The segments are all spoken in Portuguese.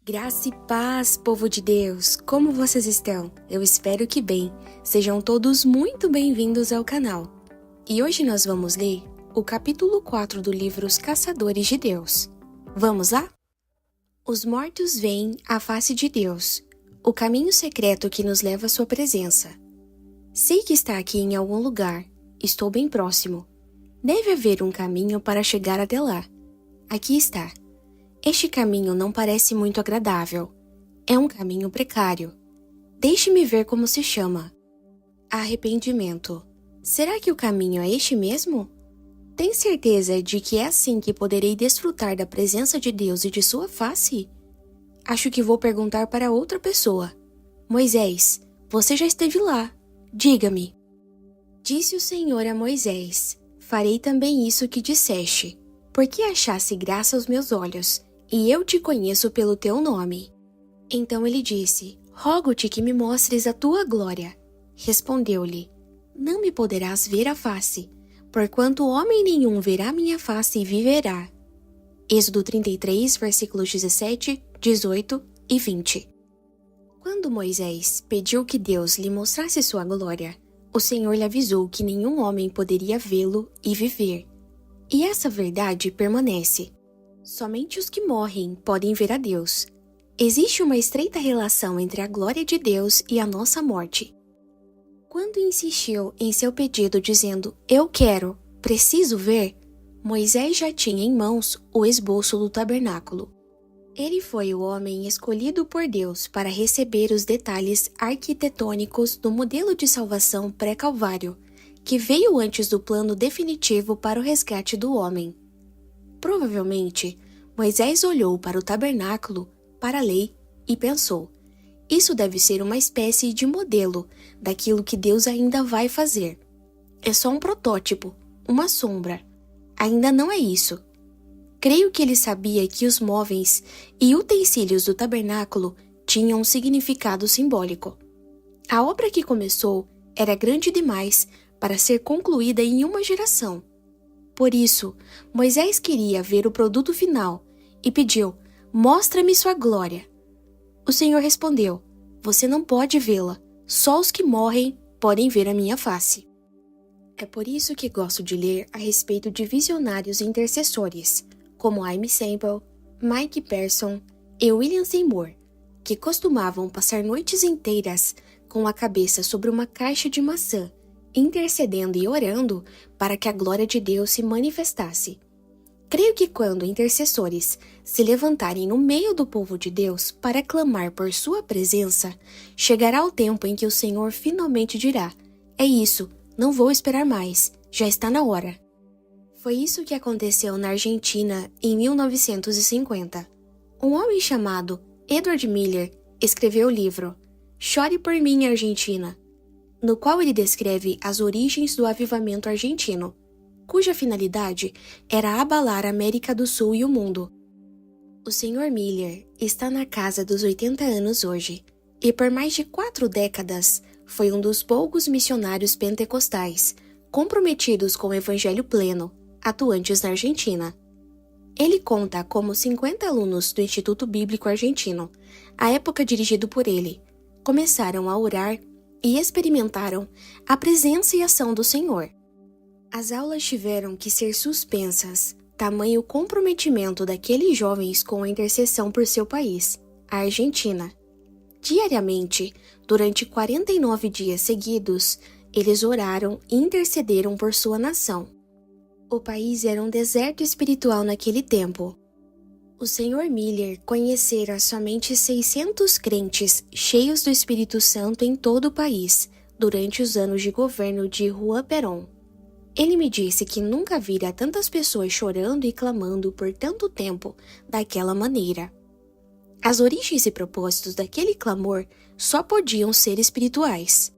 Graça e paz, povo de Deus! Como vocês estão? Eu espero que bem. Sejam todos muito bem-vindos ao canal. E hoje nós vamos ler o capítulo 4 do livro Os Caçadores de Deus. Vamos lá? Os mortos veem a face de Deus, o caminho secreto que nos leva à sua presença. Sei que está aqui em algum lugar, estou bem próximo. Deve haver um caminho para chegar até lá. Aqui está. Este caminho não parece muito agradável. É um caminho precário. Deixe-me ver como se chama. Arrependimento. Será que o caminho é este mesmo? Tem certeza de que é assim que poderei desfrutar da presença de Deus e de sua face? Acho que vou perguntar para outra pessoa. Moisés, você já esteve lá. Diga-me. Disse o Senhor a Moisés: farei também isso que disseste, porque achasse graça aos meus olhos, e eu te conheço pelo teu nome. Então ele disse: rogo-te que me mostres a tua glória. Respondeu-lhe: não me poderás ver a face, porquanto homem nenhum verá minha face e viverá. Êxodo 33, versículos 17, 18 e 20. Quando Moisés pediu que Deus lhe mostrasse sua glória, o Senhor lhe avisou que nenhum homem poderia vê-lo e viver. E essa verdade permanece. Somente os que morrem podem ver a Deus. Existe uma estreita relação entre a glória de Deus e a nossa morte. Quando insistiu em seu pedido dizendo: eu quero, preciso ver, Moisés já tinha em mãos o esboço do tabernáculo. Ele foi o homem escolhido por Deus para receber os detalhes arquitetônicos do modelo de salvação pré-calvário, que veio antes do plano definitivo para o resgate do homem. Provavelmente, Moisés olhou para o tabernáculo, para a lei, e pensou: isso deve ser uma espécie de modelo daquilo que Deus ainda vai fazer. É só um protótipo, uma sombra. Ainda não é isso. Creio que ele sabia que os móveis e utensílios do tabernáculo tinham um significado simbólico. A obra que começou era grande demais para ser concluída em uma geração. Por isso, Moisés queria ver o produto final e pediu: mostra-me sua glória. O Senhor respondeu: você não pode vê-la, só os que morrem podem ver a minha face. É por isso que gosto de ler a respeito de visionários e intercessores, como Aimee Semple, Mike Person e William Seymour, que costumavam passar noites inteiras com a cabeça sobre uma caixa de maçã, intercedendo e orando para que a glória de Deus se manifestasse. Creio que quando intercessores se levantarem no meio do povo de Deus para clamar por sua presença, chegará o tempo em que o Senhor finalmente dirá: é isso, não vou esperar mais, já está na hora. Foi isso que aconteceu na Argentina em 1950. Um homem chamado Edward Miller escreveu o livro Chore por mim, Argentina, no qual ele descreve as origens do avivamento argentino, cuja finalidade era abalar a América do Sul e o mundo. O Sr. Miller está na casa dos 80 anos hoje, e por mais de 4 décadas foi um dos poucos missionários pentecostais comprometidos com o evangelho pleno, atuantes na Argentina. Ele conta como 50 alunos do Instituto Bíblico Argentino, à época dirigido por ele, começaram a orar e experimentaram a presença e ação do Senhor. As aulas tiveram que ser suspensas, tamanho comprometimento daqueles jovens com a intercessão por seu país, a Argentina. Diariamente, durante 49 dias seguidos, eles oraram e intercederam por sua nação. O país era um deserto espiritual naquele tempo. O Sr. Miller conhecera somente 600 crentes cheios do Espírito Santo em todo o país, durante os anos de governo de Juan Perón. Ele me disse que nunca vira tantas pessoas chorando e clamando por tanto tempo daquela maneira. As origens e propósitos daquele clamor só podiam ser espirituais.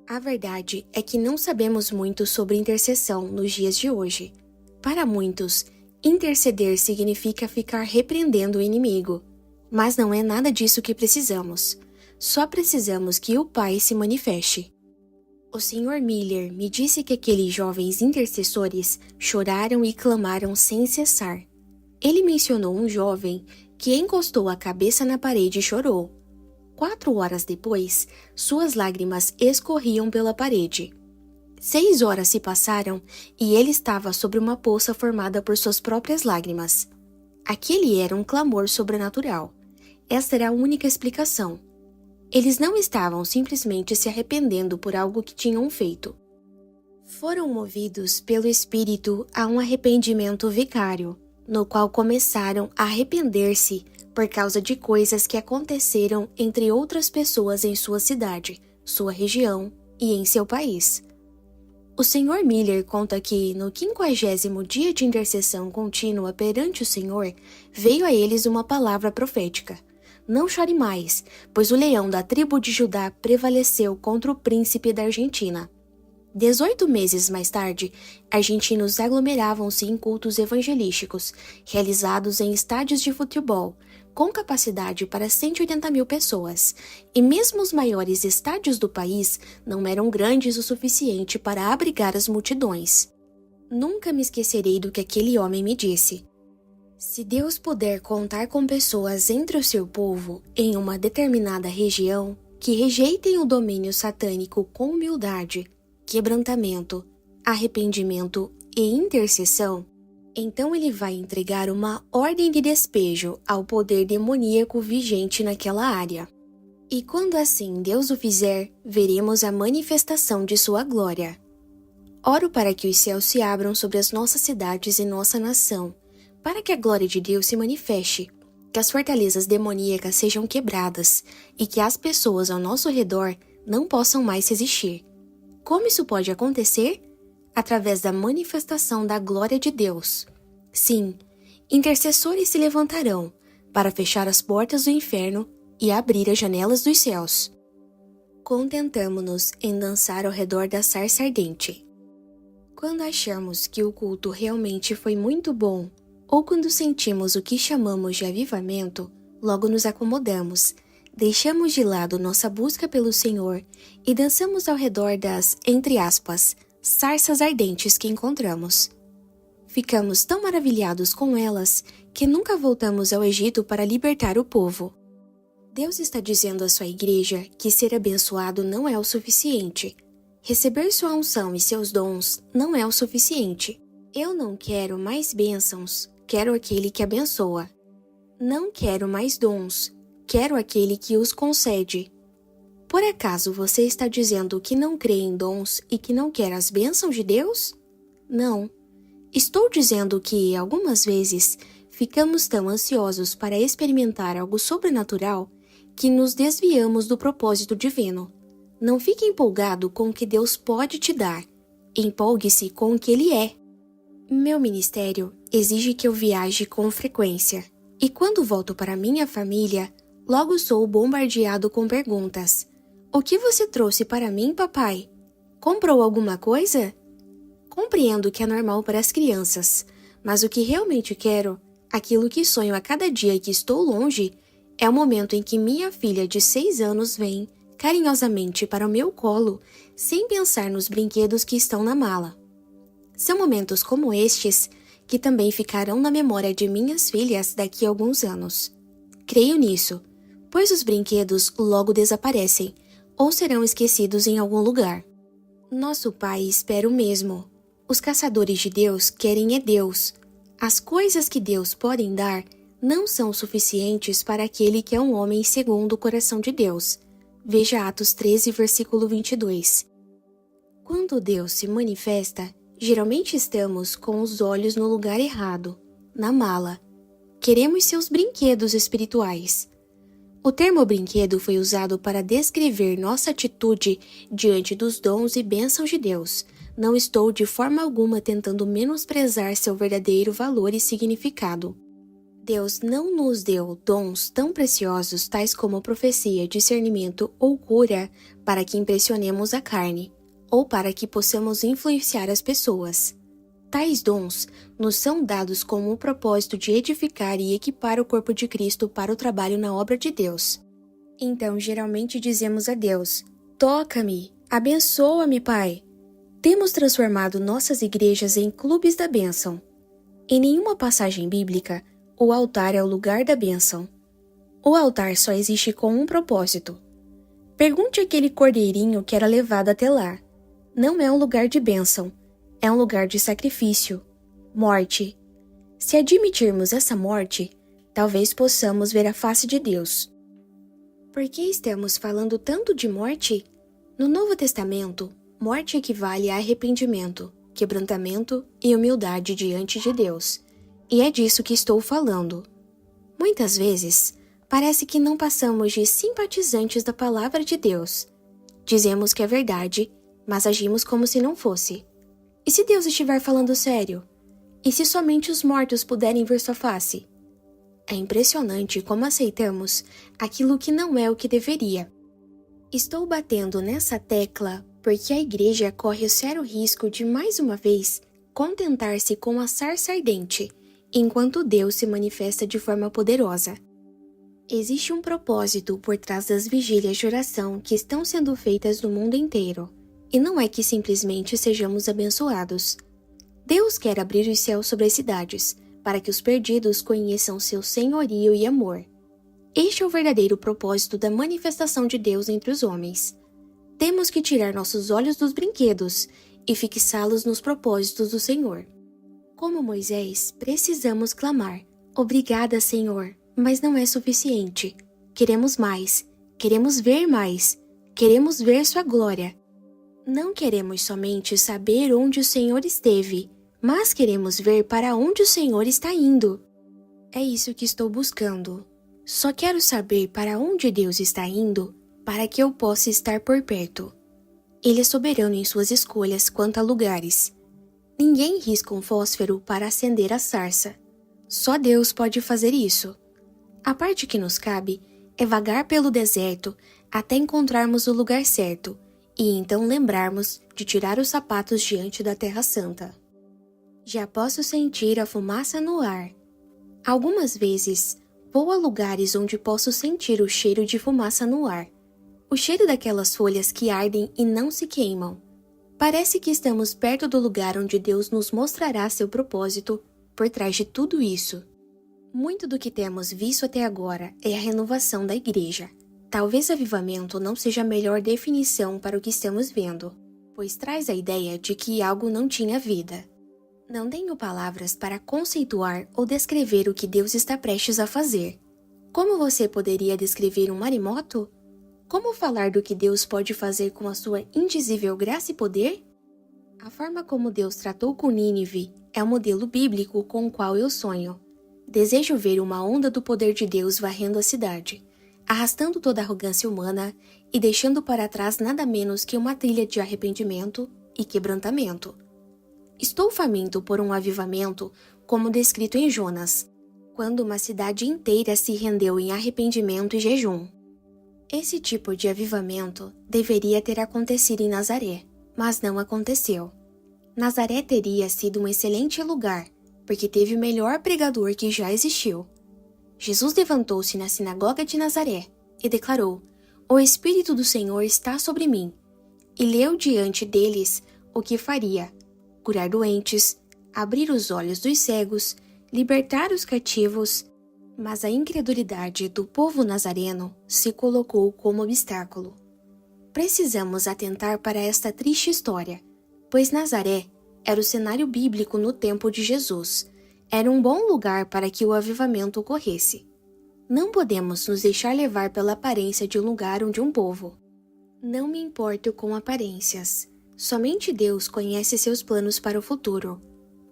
A verdade é que não sabemos muito sobre intercessão nos dias de hoje. Para muitos, interceder significa ficar repreendendo o inimigo. Mas não é nada disso que precisamos. Só precisamos que o Pai se manifeste. O Sr. Miller me disse que aqueles jovens intercessores choraram e clamaram sem cessar. Ele mencionou um jovem que encostou a cabeça na parede e chorou. 4 horas depois, suas lágrimas escorriam pela parede. 6 horas se passaram e ele estava sobre uma poça formada por suas próprias lágrimas. Aquele era um clamor sobrenatural. Esta era a única explicação. Eles não estavam simplesmente se arrependendo por algo que tinham feito. Foram movidos pelo Espírito a um arrependimento vicário, no qual começaram a arrepender-se por causa de coisas que aconteceram entre outras pessoas em sua cidade, sua região e em seu país. O Sr. Miller conta que, no 50º dia de intercessão contínua perante o Senhor, veio a eles uma palavra profética. Não chore mais, pois o leão da tribo de Judá prevaleceu contra o príncipe da Argentina. 18 meses mais tarde, argentinos aglomeravam-se em cultos evangelísticos, realizados em estádios de futebol, com capacidade para 180 mil pessoas, e mesmo os maiores estádios do país não eram grandes o suficiente para abrigar as multidões. Nunca me esquecerei do que aquele homem me disse. Se Deus puder contar com pessoas entre o seu povo em uma determinada região que rejeitem o domínio satânico com humildade, quebrantamento, arrependimento e intercessão, então ele vai entregar uma ordem de despejo ao poder demoníaco vigente naquela área. E quando assim Deus o fizer, veremos a manifestação de sua glória. Oro para que os céus se abram sobre as nossas cidades e nossa nação, para que a glória de Deus se manifeste, que as fortalezas demoníacas sejam quebradas e que as pessoas ao nosso redor não possam mais resistir. Como isso pode acontecer? Através da manifestação da glória de Deus. Sim, intercessores se levantarão para fechar as portas do inferno e abrir as janelas dos céus. Contentamo-nos em dançar ao redor da sarça ardente. Quando achamos que o culto realmente foi muito bom, ou quando sentimos o que chamamos de avivamento, logo nos acomodamos, deixamos de lado nossa busca pelo Senhor e dançamos ao redor das, entre aspas, sarças ardentes que encontramos. Ficamos tão maravilhados com elas que nunca voltamos ao Egito para libertar o povo. Deus está dizendo à sua igreja que ser abençoado não é o suficiente. Receber sua unção e seus dons não é o suficiente. Eu não quero mais bênçãos, quero aquele que abençoa. Não quero mais dons, quero aquele que os concede. Por acaso você está dizendo que não crê em dons e que não quer as bênçãos de Deus? Não. Estou dizendo que, algumas vezes, ficamos tão ansiosos para experimentar algo sobrenatural que nos desviamos do propósito divino. Não fique empolgado com o que Deus pode te dar. Empolgue-se com o que Ele é. Meu ministério exige que eu viaje com frequência. E quando volto para minha família, logo sou bombardeado com perguntas. O que você trouxe para mim, papai? Comprou alguma coisa? Compreendo que é normal para as crianças, mas o que realmente quero, aquilo que sonho a cada dia que estou longe, é o momento em que minha filha de 6 anos vem, carinhosamente para o meu colo, sem pensar nos brinquedos que estão na mala. São momentos como estes que também ficarão na memória de minhas filhas daqui a alguns anos. Creio nisso, pois os brinquedos logo desaparecem ou serão esquecidos em algum lugar. Nosso Pai espera o mesmo. Os caçadores de Deus querem é Deus. As coisas que Deus pode dar não são suficientes para aquele que é um homem segundo o coração de Deus. Veja Atos 13, versículo 22. Quando Deus se manifesta, geralmente estamos com os olhos no lugar errado, na mala. Queremos seus brinquedos espirituais. O termo brinquedo foi usado para descrever nossa atitude diante dos dons e bênçãos de Deus. Não estou de forma alguma tentando menosprezar seu verdadeiro valor e significado. Deus não nos deu dons tão preciosos tais como profecia, discernimento ou cura para que impressionemos a carne, ou para que possamos influenciar as pessoas. Tais dons nos são dados com o propósito de edificar e equipar o corpo de Cristo para o trabalho na obra de Deus. Então, geralmente dizemos a Deus: toca-me, abençoa-me, Pai. Temos transformado nossas igrejas em clubes da bênção. Em nenhuma passagem bíblica, O altar é o lugar da bênção. O altar só existe com um propósito. Pergunte àquele cordeirinho que era levado até lá. Não é um lugar de bênção, é um lugar de sacrifício, morte. Se admitirmos essa morte, talvez possamos ver a face de Deus. Por que estamos falando tanto de morte? No Novo Testamento, morte equivale a arrependimento, quebrantamento e humildade diante de Deus. E é disso que estou falando. Muitas vezes, parece que não passamos de simpatizantes da palavra de Deus. Dizemos que é verdade, mas agimos como se não fosse. E se Deus estiver falando sério? E se somente os mortos puderem ver sua face? É impressionante como aceitamos aquilo que não é o que deveria. Estou batendo nessa tecla porque a igreja corre o sério risco de, mais uma vez, contentar-se com a sarça ardente, enquanto Deus se manifesta de forma poderosa. Existe um propósito por trás das vigílias de oração que estão sendo feitas no mundo inteiro, e não é que simplesmente sejamos abençoados. Deus quer abrir os céus sobre as cidades, para que os perdidos conheçam seu senhorio e amor. Este é o verdadeiro propósito da manifestação de Deus entre os homens. Temos que tirar nossos olhos dos brinquedos e fixá-los nos propósitos do Senhor. Como Moisés, precisamos clamar: "Obrigada, Senhor", mas não é suficiente. Queremos mais, queremos ver sua glória. Não queremos somente saber onde o Senhor esteve, mas queremos ver para onde o Senhor está indo. É isso que estou buscando. Só quero saber para onde Deus está indo para que eu possa estar por perto. Ele é soberano em suas escolhas quanto a lugares. Ninguém risca um fósforo para acender a sarça. Só Deus pode fazer isso. A parte que nos cabe é vagar pelo deserto até encontrarmos o lugar certo e então lembrarmos de tirar os sapatos diante da Terra Santa. Já posso sentir a fumaça no ar. Algumas vezes, vou a lugares onde posso sentir o cheiro de fumaça no ar. O cheiro daquelas folhas que ardem e não se queimam. Parece que estamos perto do lugar onde Deus nos mostrará seu propósito por trás de tudo isso. Muito do que temos visto até agora é a renovação da igreja. Talvez avivamento não seja a melhor definição para o que estamos vendo, pois traz a ideia de que algo não tinha vida. Não tenho palavras para conceituar ou descrever o que Deus está prestes a fazer. Como você poderia descrever um maremoto? Como falar do que Deus pode fazer com a sua indizível graça e poder? A forma como Deus tratou com Nínive é o modelo bíblico com o qual eu sonho. Desejo ver uma onda do poder de Deus varrendo a cidade, arrastando toda a arrogância humana e deixando para trás nada menos que uma trilha de arrependimento e quebrantamento. Estou faminto por um avivamento como descrito em Jonas, quando uma cidade inteira se rendeu em arrependimento e jejum. Esse tipo de avivamento deveria ter acontecido em Nazaré, mas não aconteceu. Nazaré teria sido um excelente lugar, porque teve o melhor pregador que já existiu. Jesus levantou-se na sinagoga de Nazaré e declarou: "O Espírito do Senhor está sobre mim", e leu diante deles o que faria: curar doentes, abrir os olhos dos cegos, libertar os cativos. Mas a incredulidade do povo nazareno se colocou como obstáculo. Precisamos atentar para esta triste história, pois Nazaré era o cenário bíblico no tempo de Jesus. Era um bom lugar para que o avivamento ocorresse. Não podemos nos deixar levar pela aparência de um lugar ou de um povo. Não me importo com aparências. Somente Deus conhece seus planos para o futuro.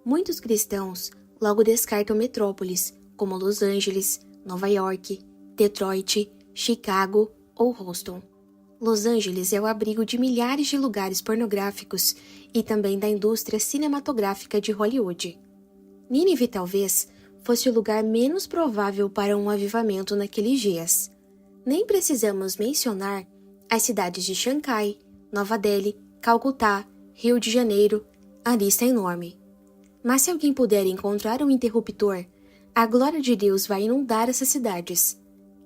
Muitos cristãos logo descartam metrópoles como Los Angeles, Nova York, Detroit, Chicago ou Houston. Los Angeles é o abrigo de milhares de lugares pornográficos e também da indústria cinematográfica de Hollywood. Nínive talvez fosse o lugar menos provável para um avivamento naqueles dias. Nem precisamos mencionar as cidades de Xangai, Nova Delhi, Calcutá, Rio de Janeiro. A lista é enorme. Mas se alguém puder encontrar um interruptor, a glória de Deus vai inundar essas cidades.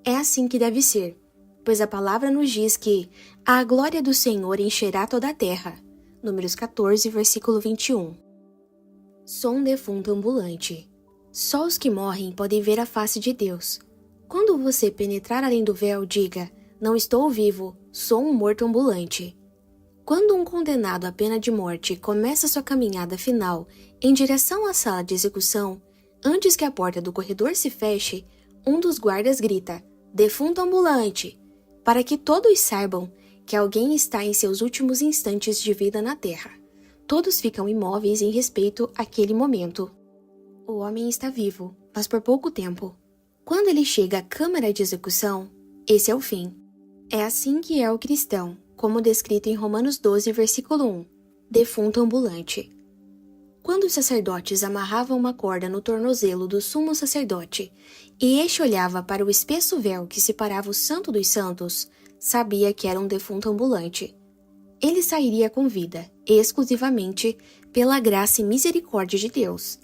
É assim que deve ser, pois a palavra nos diz que a glória do Senhor encherá toda a terra. Números 14, versículo 21. Sou um defunto ambulante. Só os que morrem podem ver a face de Deus. Quando você penetrar além do véu, diga: não estou vivo, sou um morto ambulante. Quando um condenado à pena de morte começa sua caminhada final em direção à sala de execução, antes que a porta do corredor se feche, um dos guardas grita: defunto ambulante, para que todos saibam que alguém está em seus últimos instantes de vida na terra. Todos ficam imóveis em respeito àquele momento. O homem está vivo, mas por pouco tempo. Quando ele chega à câmara de execução, esse é o fim. É assim que é o cristão, como descrito em Romanos 12, versículo 1, defunto ambulante. Quando os sacerdotes amarravam uma corda no tornozelo do sumo sacerdote e este olhava para o espesso véu que separava o santo dos santos, sabia que era um defunto ambulante. Ele sairia com vida, exclusivamente pela graça e misericórdia de Deus.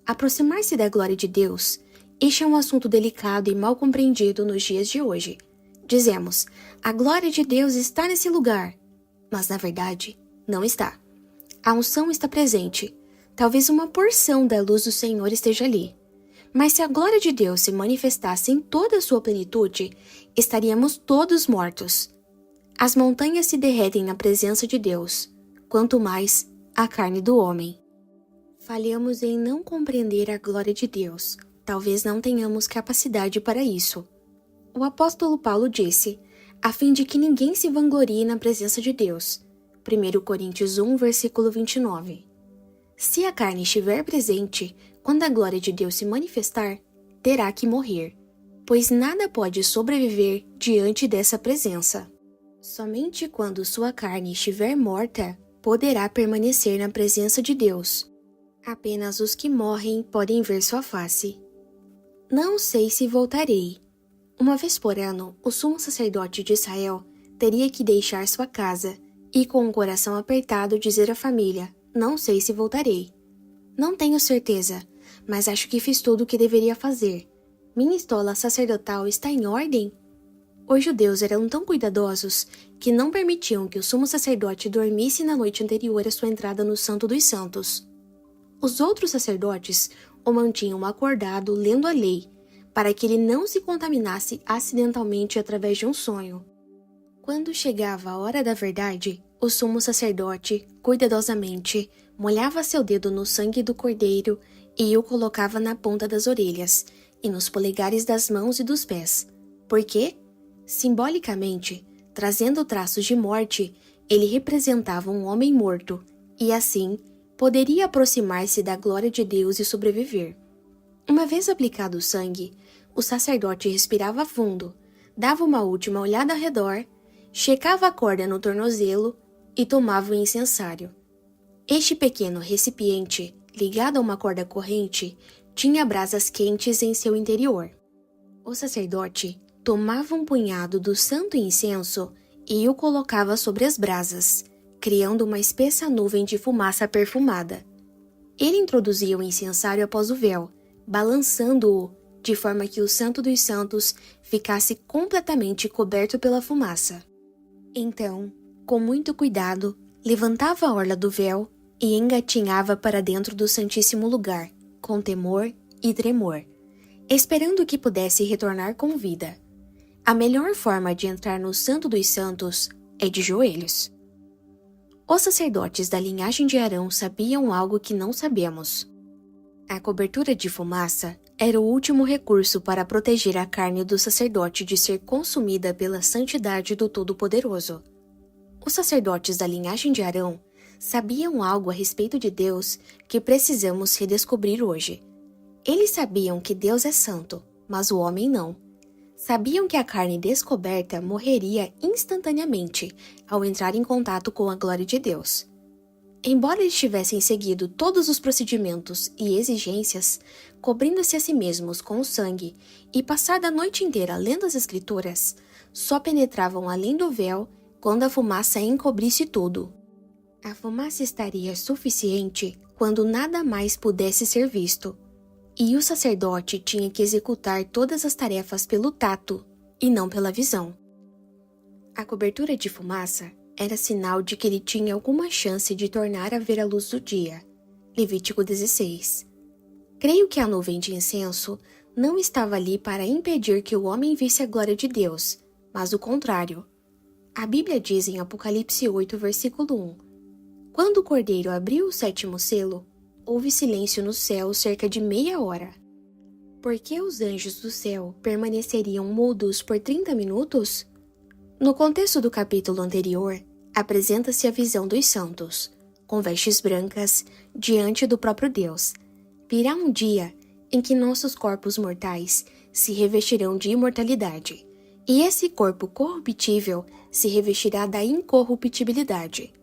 Aproximar-se da glória de Deus, este é um assunto delicado e mal compreendido nos dias de hoje. Dizemos: a glória de Deus está nesse lugar, mas na verdade, não está. A unção está presente, talvez uma porção da luz do Senhor esteja ali. Mas se a glória de Deus se manifestasse em toda a sua plenitude, estaríamos todos mortos. As montanhas se derretem na presença de Deus, quanto mais a carne do homem. Falhamos em não compreender a glória de Deus. Talvez não tenhamos capacidade para isso. O apóstolo Paulo disse, a fim de que ninguém se vanglorie na presença de Deus. 1 Coríntios 1, versículo 29. Se a carne estiver presente, quando a glória de Deus se manifestar, terá que morrer, pois nada pode sobreviver diante dessa presença. Somente quando sua carne estiver morta, poderá permanecer na presença de Deus. Apenas os que morrem podem ver sua face. Não sei se voltarei. Uma vez por ano, o sumo sacerdote de Israel teria que deixar sua casa e, com o coração apertado, dizer à família: não sei se voltarei. Não tenho certeza, mas acho que fiz tudo o que deveria fazer. Minha estola sacerdotal está em ordem? Os judeus eram tão cuidadosos que não permitiam que o sumo sacerdote dormisse na noite anterior à sua entrada no Santo dos Santos. Os outros sacerdotes o mantinham acordado lendo a lei, para que ele não se contaminasse acidentalmente através de um sonho. Quando chegava a hora da verdade, o sumo sacerdote, cuidadosamente, molhava seu dedo no sangue do cordeiro e o colocava na ponta das orelhas e nos polegares das mãos e dos pés. Por quê? Simbolicamente, trazendo traços de morte, ele representava um homem morto e, assim, poderia aproximar-se da glória de Deus e sobreviver. Uma vez aplicado o sangue, o sacerdote respirava fundo, dava uma última olhada ao redor, checava a corda no tornozelo e tomava o incensário. Este pequeno recipiente, ligado a uma corda corrente, tinha brasas quentes em seu interior. O sacerdote tomava um punhado do santo incenso e o colocava sobre as brasas, criando uma espessa nuvem de fumaça perfumada. Ele introduzia o incensário após o véu, balançando-o, de forma que o Santo dos Santos ficasse completamente coberto pela fumaça. Então, com muito cuidado, levantava a orla do véu e engatinhava para dentro do Santíssimo Lugar, com temor e tremor, esperando que pudesse retornar com vida. A melhor forma de entrar no Santo dos Santos é de joelhos. Os sacerdotes da linhagem de Arão sabiam algo que não sabemos. A cobertura de fumaça era o último recurso para proteger a carne do sacerdote de ser consumida pela santidade do Todo-Poderoso. Os sacerdotes da linhagem de Arão sabiam algo a respeito de Deus que precisamos redescobrir hoje. Eles sabiam que Deus é santo, mas o homem não. Sabiam que a carne descoberta morreria instantaneamente ao entrar em contato com a glória de Deus. Embora eles tivessem seguido todos os procedimentos e exigências, cobrindo-se a si mesmos com o sangue e passado a noite inteira lendo as Escrituras, só penetravam além do véu quando a fumaça encobrisse tudo. A fumaça estaria suficiente quando nada mais pudesse ser visto, e o sacerdote tinha que executar todas as tarefas pelo tato e não pela visão. A cobertura de fumaça era sinal de que ele tinha alguma chance de tornar a ver a luz do dia. Levítico 16. Creio que a nuvem de incenso não estava ali para impedir que o homem visse a glória de Deus, mas o contrário. A Bíblia diz em Apocalipse 8, versículo 1: Quando o Cordeiro abriu o sétimo selo, houve silêncio no céu cerca de meia hora. Por que os anjos do céu permaneceriam mudos por 30 minutos? No contexto do capítulo anterior, apresenta-se a visão dos santos, com vestes brancas, diante do próprio Deus. Virá um dia em que nossos corpos mortais se revestirão de imortalidade, e esse corpo corruptível se revestirá da incorruptibilidade.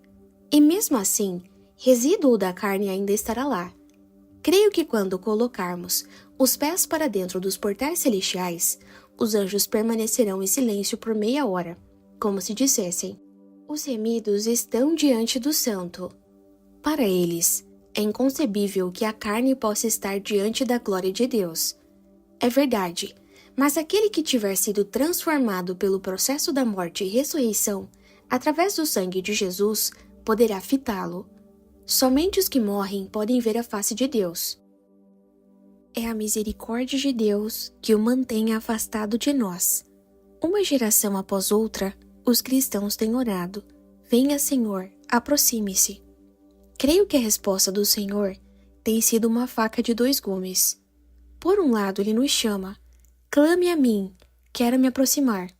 E mesmo assim, resíduo da carne ainda estará lá. Creio que quando colocarmos os pés para dentro dos portais celestiais, os anjos permanecerão em silêncio por meia hora, como se dissessem: os remidos estão diante do Santo. Para eles, é inconcebível que a carne possa estar diante da glória de Deus. É verdade, mas aquele que tiver sido transformado pelo processo da morte e ressurreição, através do sangue de Jesus, poderá fitá-lo. Somente os que morrem podem ver a face de Deus. É a misericórdia de Deus que o mantém afastado de nós. Uma geração após outra, os cristãos têm orado: venha, Senhor, aproxime-se. Creio que a resposta do Senhor tem sido uma faca de dois gumes. Por um lado, Ele nos chama: clame a mim, quero me aproximar.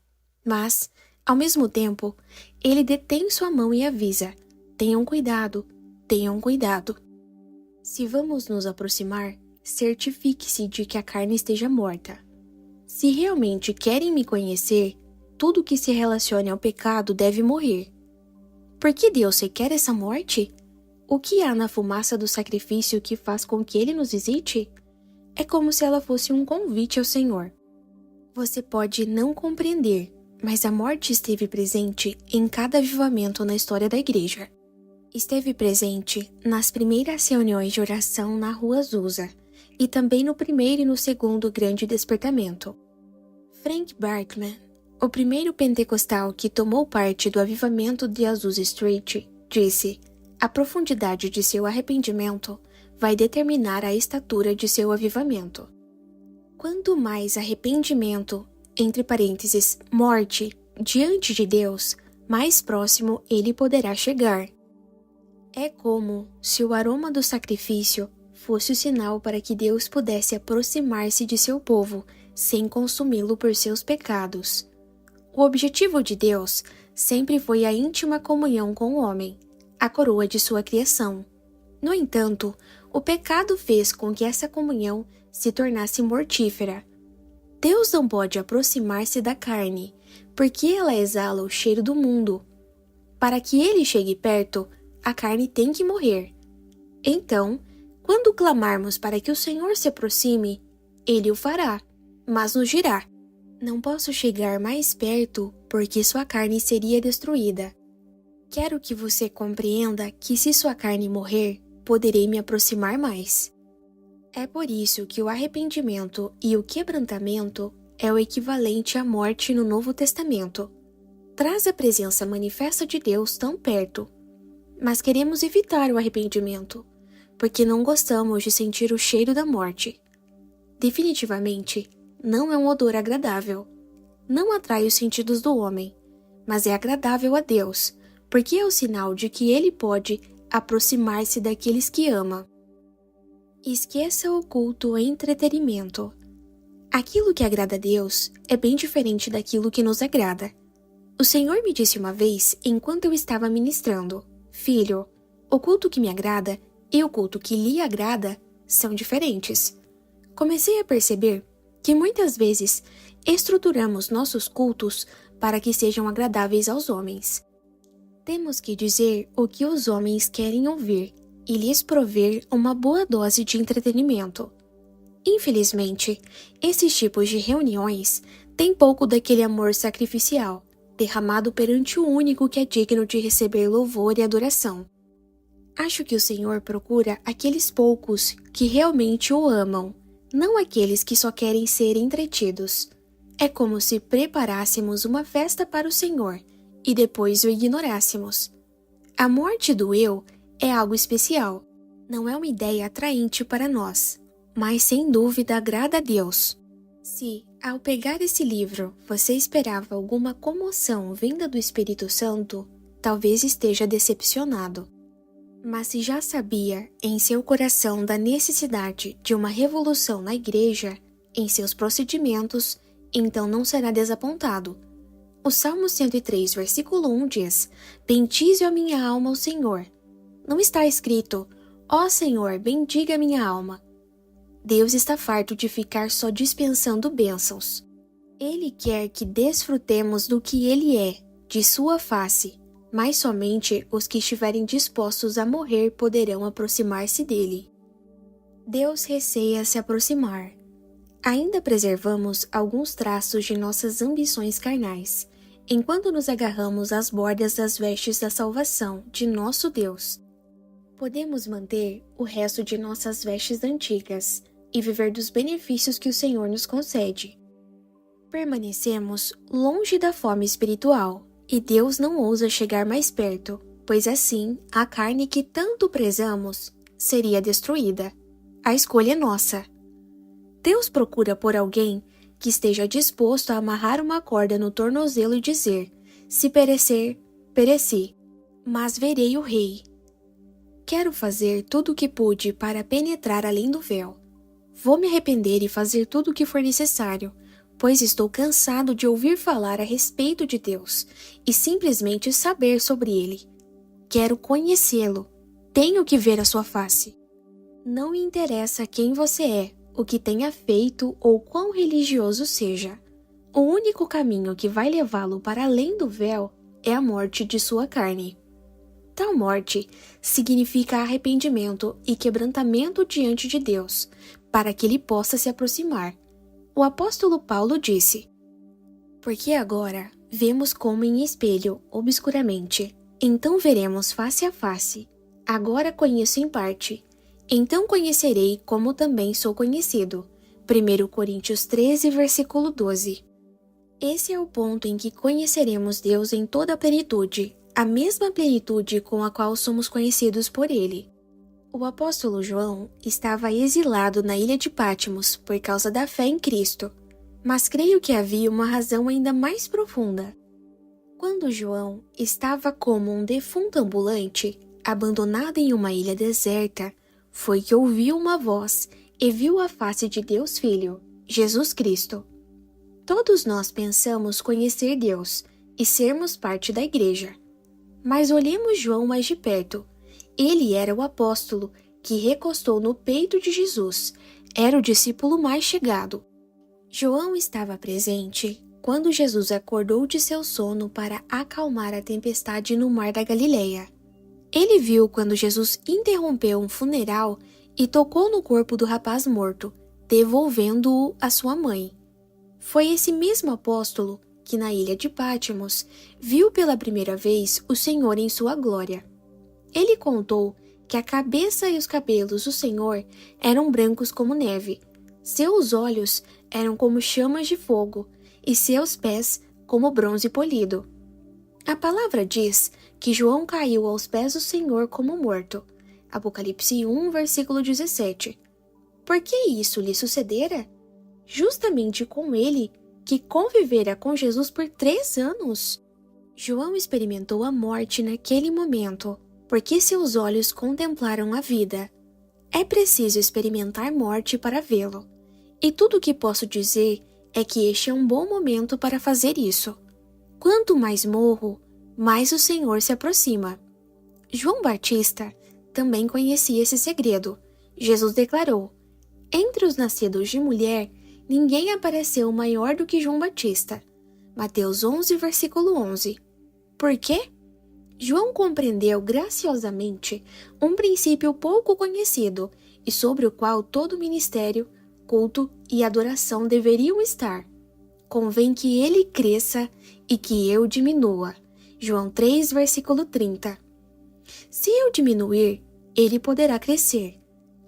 Mas, ao mesmo tempo, Ele detém sua mão e avisa: tenham cuidado, tenham cuidado. Se vamos nos aproximar, certifique-se de que a carne esteja morta. Se realmente querem me conhecer, tudo que se relacione ao pecado deve morrer. Por que Deus requer essa morte? O que há na fumaça do sacrifício que faz com que Ele nos visite? É como se ela fosse um convite ao Senhor. Você pode não compreender, mas a morte esteve presente em cada avivamento na história da igreja. Esteve presente nas primeiras reuniões de oração na Rua Azusa e também no primeiro e no segundo grande despertamento. Frank Barkman, o primeiro pentecostal que tomou parte do avivamento de Azusa Street, disse: a profundidade de seu arrependimento vai determinar a estatura de seu avivamento. Quanto mais arrependimento, entre parênteses, morte, diante de Deus, mais próximo ele poderá chegar. É como se o aroma do sacrifício fosse o sinal para que Deus pudesse aproximar-se de seu povo sem consumi-lo por seus pecados. O objetivo de Deus sempre foi a íntima comunhão com o homem, a coroa de sua criação. No entanto, o pecado fez com que essa comunhão se tornasse mortífera. Deus não pode aproximar-se da carne, porque ela exala o cheiro do mundo. Para que ele chegue perto, a carne tem que morrer. Então, quando clamarmos para que o Senhor se aproxime, Ele o fará, mas nos dirá: não posso chegar mais perto porque sua carne seria destruída. Quero que você compreenda que se sua carne morrer, poderei me aproximar mais. É por isso que o arrependimento e o quebrantamento é o equivalente à morte no Novo Testamento. Traz a presença manifesta de Deus tão perto, mas queremos evitar o arrependimento, porque não gostamos de sentir o cheiro da morte. Definitivamente, não é um odor agradável. Não atrai os sentidos do homem, mas é agradável a Deus, porque é o sinal de que Ele pode aproximar-se daqueles que ama. Esqueça o culto e entretenimento. Aquilo que agrada a Deus é bem diferente daquilo que nos agrada. O Senhor me disse uma vez, enquanto eu estava ministrando: filho, o culto que me agrada e o culto que lhe agrada são diferentes. Comecei a perceber que muitas vezes estruturamos nossos cultos para que sejam agradáveis aos homens. Temos que dizer o que os homens querem ouvir e lhes prover uma boa dose de entretenimento. Infelizmente, esses tipos de reuniões têm pouco daquele amor sacrificial, derramado perante o único que é digno de receber louvor e adoração. Acho que o Senhor procura aqueles poucos que realmente o amam, não aqueles que só querem ser entretidos. É como se preparássemos uma festa para o Senhor e depois o ignorássemos. A morte do eu é algo especial, não é uma ideia atraente para nós, mas sem dúvida agrada a Deus. Se, ao pegar esse livro, você esperava alguma comoção vinda do Espírito Santo, talvez esteja decepcionado. Mas se já sabia em seu coração da necessidade de uma revolução na igreja, em seus procedimentos, então não será desapontado. O Salmo 103, versículo 1 diz: Bendize a minha alma ao Senhor. Não está escrito: Ó Senhor, bendiga a minha alma. Deus está farto de ficar só dispensando bênçãos. Ele quer que desfrutemos do que Ele é, de sua face, mas somente os que estiverem dispostos a morrer poderão aproximar-se dele. Deus receia se aproximar. Ainda preservamos alguns traços de nossas ambições carnais, enquanto nos agarramos às bordas das vestes da salvação de nosso Deus. Podemos manter o resto de nossas vestes antigas e viver dos benefícios que o Senhor nos concede. Permanecemos longe da fome espiritual, e Deus não ousa chegar mais perto, pois assim a carne que tanto prezamos seria destruída. A escolha é nossa. Deus procura por alguém que esteja disposto a amarrar uma corda no tornozelo e dizer: se perecer, pereci, mas verei o Rei. Quero fazer tudo o que pude para penetrar além do véu. Vou me arrepender e fazer tudo o que for necessário, pois estou cansado de ouvir falar a respeito de Deus e simplesmente saber sobre Ele. Quero conhecê-lo. Tenho que ver a sua face. Não me interessa quem você é, o que tenha feito ou quão religioso seja. O único caminho que vai levá-lo para além do véu é a morte de sua carne. Tal morte significa arrependimento e quebrantamento diante de Deus, para que ele possa se aproximar. O apóstolo Paulo disse: Porque agora vemos como em espelho, obscuramente, então veremos face a face. Agora conheço em parte, então conhecerei como também sou conhecido. 1 Coríntios 13, versículo 12. Esse é o ponto em que conheceremos Deus em toda a plenitude, a mesma plenitude com a qual somos conhecidos por Ele. O apóstolo João estava exilado na ilha de Patmos por causa da fé em Cristo, mas creio que havia uma razão ainda mais profunda. Quando João estava como um defunto ambulante, abandonado em uma ilha deserta, foi que ouviu uma voz e viu a face de Deus Filho, Jesus Cristo. Todos nós pensamos conhecer Deus e sermos parte da igreja. Mas olhemos João mais de perto. Ele era o apóstolo que recostou no peito de Jesus. Era o discípulo mais chegado. João estava presente quando Jesus acordou de seu sono para acalmar a tempestade no mar da Galileia. Ele viu quando Jesus interrompeu um funeral e tocou no corpo do rapaz morto, devolvendo-o à sua mãe. Foi esse mesmo apóstolo que na ilha de Patmos viu pela primeira vez o Senhor em sua glória. Ele contou que a cabeça e os cabelos do Senhor eram brancos como neve, seus olhos eram como chamas de fogo e seus pés como bronze polido. A palavra diz que João caiu aos pés do Senhor como morto. Apocalipse 1, versículo 17. Por que isso lhe sucedera? Justamente com ele, que convivera com Jesus por 3 anos. João experimentou a morte naquele momento, porque seus olhos contemplaram a vida. É preciso experimentar morte para vê-lo. E tudo o que posso dizer é que este é um bom momento para fazer isso. Quanto mais morro, mais o Senhor se aproxima. João Batista também conhecia esse segredo. Jesus declarou: Entre os nascidos de mulher, ninguém apareceu maior do que João Batista. Mateus 11, versículo 11. Por quê? João compreendeu graciosamente um princípio pouco conhecido e sobre o qual todo ministério, culto e adoração deveriam estar. Convém que ele cresça e que eu diminua. João 3, versículo 30. Se eu diminuir, ele poderá crescer.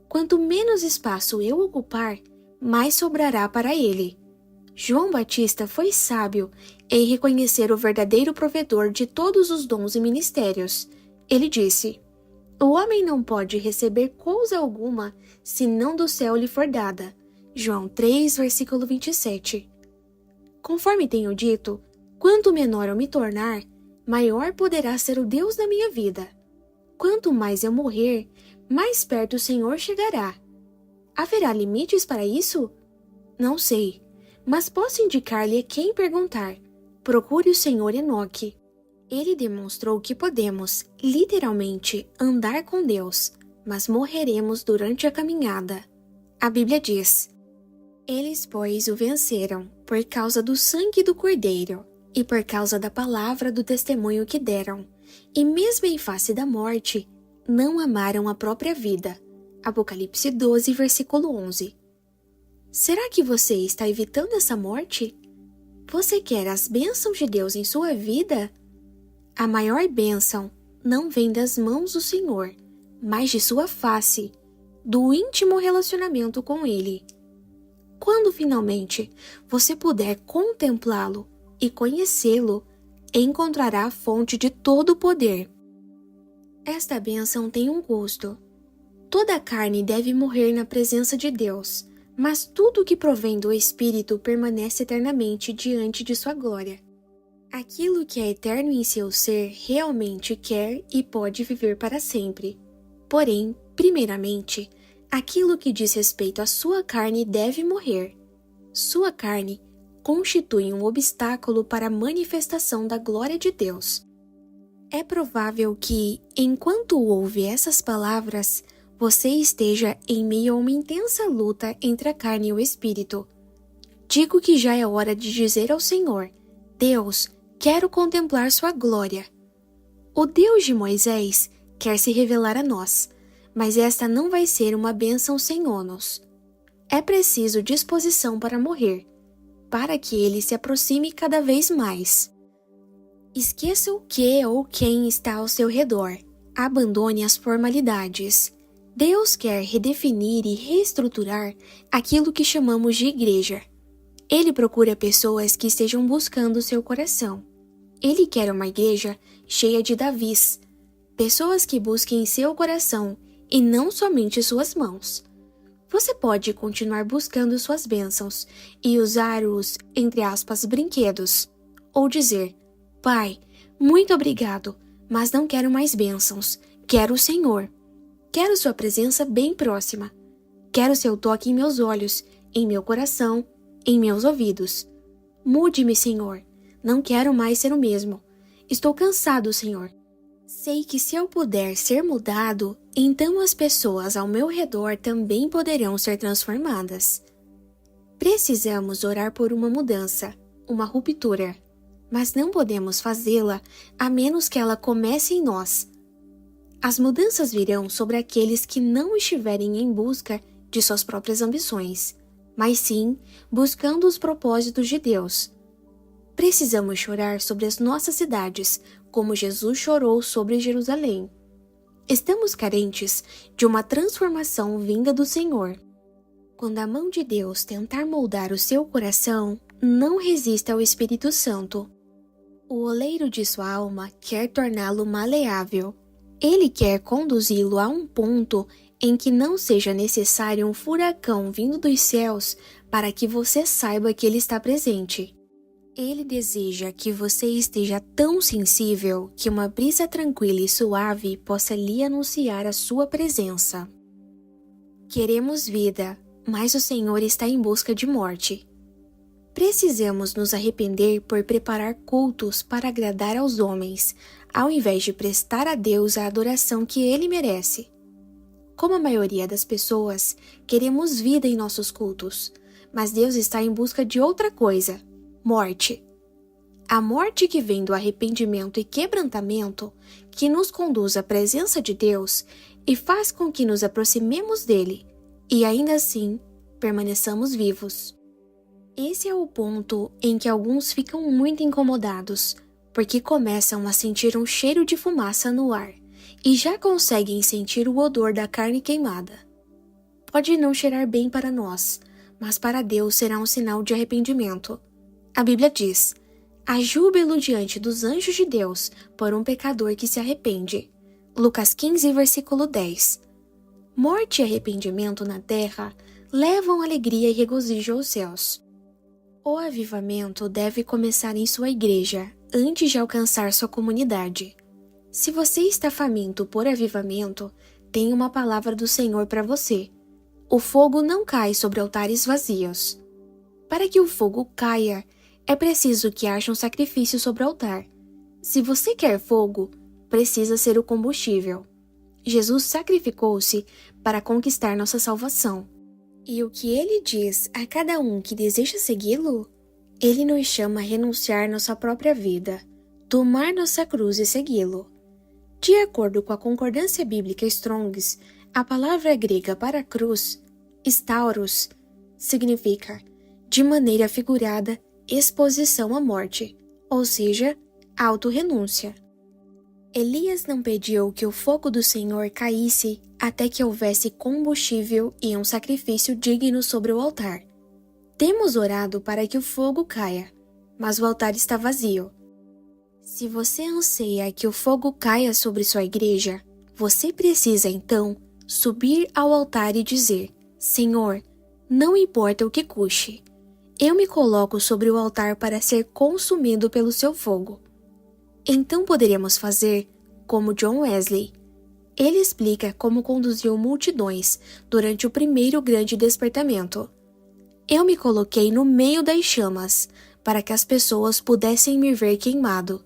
Quanto menos espaço eu ocupar, mais sobrará para ele. João Batista foi sábio em reconhecer o verdadeiro provedor de todos os dons e ministérios. Ele disse: O homem não pode receber coisa alguma se não do céu lhe for dada. João 3, versículo 27. Conforme tenho dito, quanto menor eu me tornar, maior poderá ser o Deus da minha vida. Quanto mais eu morrer, mais perto o Senhor chegará. Haverá limites para isso? Não sei, mas posso indicar-lhe a quem perguntar. Procure o Senhor Enoque. Ele demonstrou que podemos, literalmente, andar com Deus, mas morreremos durante a caminhada. A Bíblia diz: eles, pois, o venceram, por causa do sangue do Cordeiro, e por causa da palavra do testemunho que deram, e mesmo em face da morte, não amaram a própria vida. Apocalipse 12, versículo 11. Será que você está evitando essa morte? Você quer as bênçãos de Deus em sua vida? A maior bênção não vem das mãos do Senhor, mas de sua face, do íntimo relacionamento com Ele. Quando finalmente você puder contemplá-lo e conhecê-lo, encontrará a fonte de todo o poder. Esta bênção tem um custo. Toda a carne deve morrer na presença de Deus, mas tudo que provém do Espírito permanece eternamente diante de sua glória. Aquilo que é eterno em seu ser realmente quer e pode viver para sempre. Porém, primeiramente, aquilo que diz respeito à sua carne deve morrer. Sua carne constitui um obstáculo para a manifestação da glória de Deus. É provável que, enquanto ouve essas palavras, você esteja em meio a uma intensa luta entre a carne e o espírito. Digo que já é hora de dizer ao Senhor: Deus, quero contemplar sua glória. O Deus de Moisés quer se revelar a nós, mas esta não vai ser uma bênção sem ônus. É preciso disposição para morrer, para que ele se aproxime cada vez mais. Esqueça o que ou quem está ao seu redor. Abandone as formalidades. Deus quer redefinir e reestruturar aquilo que chamamos de igreja. Ele procura pessoas que estejam buscando seu coração. Ele quer uma igreja cheia de Davis, pessoas que busquem seu coração e não somente suas mãos. Você pode continuar buscando suas bênçãos e usar os, entre aspas, brinquedos, ou dizer: Pai, muito obrigado, mas não quero mais bênçãos, quero o Senhor. Quero sua presença bem próxima. Quero seu toque em meus olhos, em meu coração, em meus ouvidos. Mude-me, Senhor. Não quero mais ser o mesmo. Estou cansado, Senhor. Sei que se eu puder ser mudado, então as pessoas ao meu redor também poderão ser transformadas. Precisamos orar por uma mudança, uma ruptura, mas não podemos fazê-la a menos que ela comece em nós. As mudanças virão sobre aqueles que não estiverem em busca de suas próprias ambições, mas sim buscando os propósitos de Deus. Precisamos chorar sobre as nossas cidades, como Jesus chorou sobre Jerusalém. Estamos carentes de uma transformação vinda do Senhor. Quando a mão de Deus tentar moldar o seu coração, não resista ao Espírito Santo. O oleiro de sua alma quer torná-lo maleável. Ele quer conduzi-lo a um ponto em que não seja necessário um furacão vindo dos céus para que você saiba que ele está presente. Ele deseja que você esteja tão sensível que uma brisa tranquila e suave possa lhe anunciar a sua presença. Queremos vida, mas o Senhor está em busca de morte. Precisamos nos arrepender por preparar cultos para agradar aos homens, ao invés de prestar a Deus a adoração que Ele merece. Como a maioria das pessoas, queremos vida em nossos cultos, mas Deus está em busca de outra coisa: morte. A morte que vem do arrependimento e quebrantamento, que nos conduz à presença de Deus e faz com que nos aproximemos dele, e ainda assim permaneçamos vivos. Esse é o ponto em que alguns ficam muito incomodados, porque começam a sentir um cheiro de fumaça no ar e já conseguem sentir o odor da carne queimada. Pode não cheirar bem para nós, mas para Deus será um sinal de arrependimento. A Bíblia diz: há júbilo diante dos anjos de Deus por um pecador que se arrepende. Lucas 15, versículo 10. Morte e arrependimento na terra levam alegria e regozijo aos céus. O avivamento deve começar em sua igreja, antes de alcançar sua comunidade. Se você está faminto por avivamento, tem uma palavra do Senhor para você. O fogo não cai sobre altares vazios. Para que o fogo caia, é preciso que haja um sacrifício sobre o altar. Se você quer fogo, precisa ser o combustível. Jesus sacrificou-se para conquistar nossa salvação. E o que ele diz a cada um que deseja segui-lo? Ele nos chama a renunciar nossa própria vida, tomar nossa cruz e segui-lo. De acordo com a concordância bíblica Strong's, a palavra grega para cruz, stauros, significa, de maneira figurada, exposição à morte, ou seja, autorrenúncia. Elias não pediu que o fogo do Senhor caísse até que houvesse combustível e um sacrifício digno sobre o altar. Temos orado para que o fogo caia, mas o altar está vazio. Se você anseia que o fogo caia sobre sua igreja, você precisa então subir ao altar e dizer: Senhor, não importa o que custe, eu me coloco sobre o altar para ser consumido pelo seu fogo. Então poderíamos fazer como John Wesley. Ele explica como conduziu multidões durante o primeiro grande despertamento. Eu me coloquei no meio das chamas para que as pessoas pudessem me ver queimado.